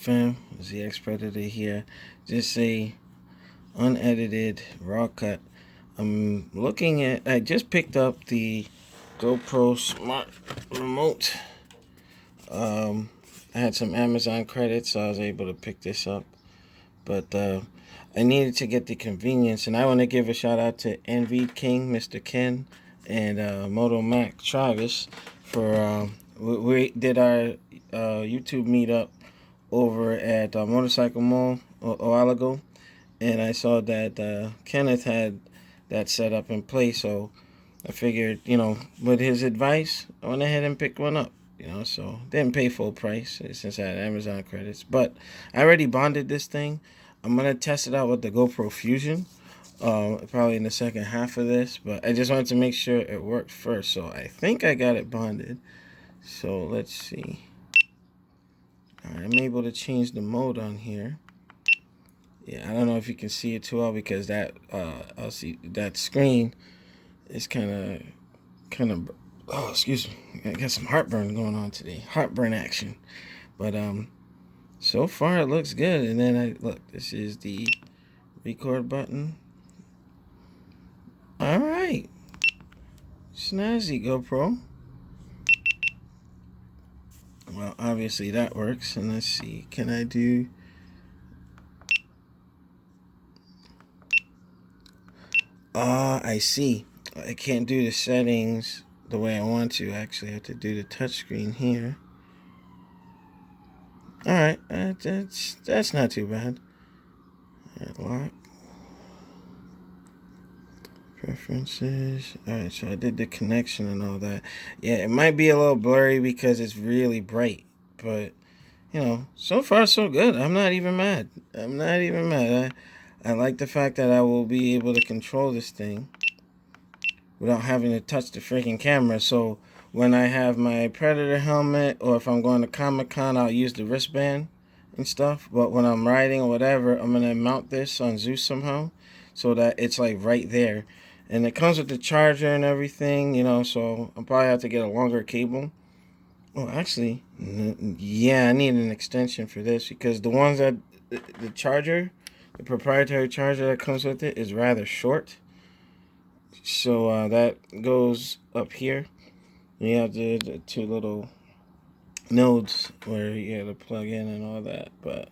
fam? ZX Predator here. Just a unedited raw cut. I just picked up the Gopro Smart remote. I had some Amazon credits, so I was able to pick this up. But I needed to get the convenience, and I want to give a shout out to NV King, Mr. Ken, and Moto Mac Travis for we did our YouTube meetup over at Motorcycle Mall a while ago, and I saw that Kenneth had that set up in place. So I figured, with his advice, I went ahead and picked one up. So didn't pay full price since I had Amazon credits, but I already bonded this thing. I'm gonna test it out with the GoPro Fusion, probably in the second half of this. But I just wanted to make sure it worked first. So I think I got it bonded. So let's see. All right, I'm able to change the mode on here. Yeah, I don't know if you can see it too well because that I'll see that screen is kind of. Oh, excuse me. I got some heartburn going on today. Heartburn action. But so far it looks good. And then look. This is the record button. All right, snazzy GoPro. Well, obviously that works. And let's see. Can I do? I see. I can't do the settings the way I want to. Actually, I have to do the touchscreen here. All right, that's not too bad. All right, lock preferences. All right, so I did the connection and all that. Yeah, it might be a little blurry because it's really bright, but so far so good. I'm not even mad. I like the fact that I will be able to control this thing without having to touch the freaking camera. So when I have my Predator helmet, or if I'm going to Comic-Con, I'll use the wristband and stuff. But when I'm riding or whatever, I'm going to mount this on Zeus somehow so that it's like right there. And it comes with the charger and everything, so I'll probably have to get a longer cable. Oh, actually, yeah, I need an extension for this because the ones that, the charger, the proprietary charger that comes with it is rather short. So that goes up here. You have the two little nodes where you have to plug in and all that. But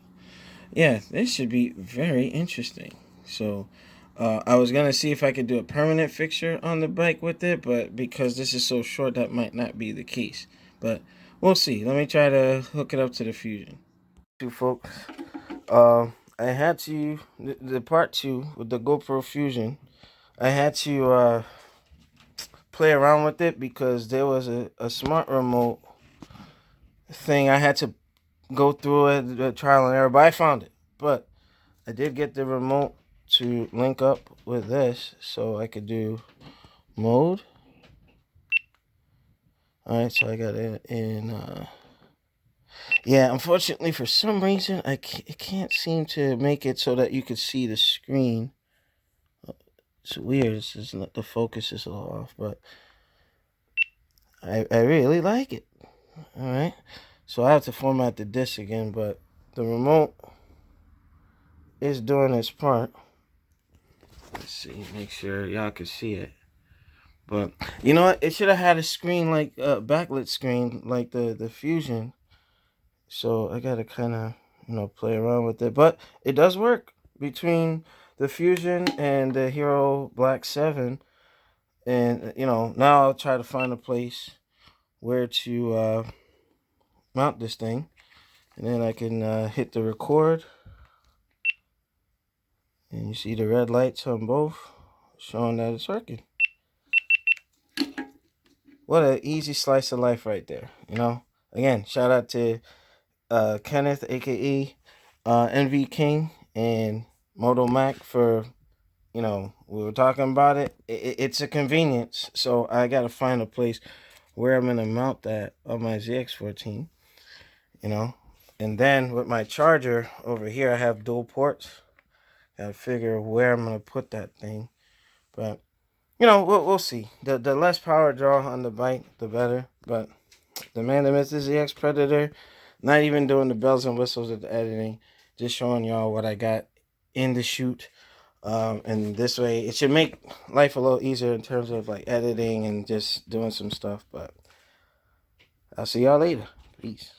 yeah, this should be very interesting. So I was going to see if I could do a permanent fixture on the bike with it, but because this is so short, that might not be the case. But we'll see. Let me try to hook it up to the Fusion. Two folks. I had to, the part two with the GoPro Fusion, I had to play around with it because there was a smart remote thing. I had to go through it, the trial and error, but I found it. But I did get the remote to link up with this so I could do mode. Alright, so I got it in. Yeah, unfortunately, for some reason, I can't seem to make it so that you could see the screen. It's weird. This is not, the focus is a little off, but I really like it. Alright, so I have to format the disc again, but the remote is doing its part. Let's see, make sure y'all can see it. But you know what? It should have had a screen like a backlit screen like the Fusion. So I gotta kind of play around with it, but it does work between the Fusion and the Hero Black 7. And now I'll try to find a place where to mount this thing, and then I can hit the record, and you see the red lights on both showing that it's working. What an easy slice of life right there. Again, shout out to Kenneth, aka NV King, and Moto Mac for, we were talking about it. It's a convenience, so I gotta find a place where I'm gonna mount that on my ZX14. And then with my charger over here, I have dual ports. Gotta figure where I'm gonna put that thing, but we'll see. The less power draw on the bike, the better. But the man that missed the ZX Predator, Not even doing the bells and whistles of the editing. Just showing y'all what I got in the shoot. And this way, it should make life a little easier in terms of like editing and just doing some stuff. But I'll see y'all later. Peace.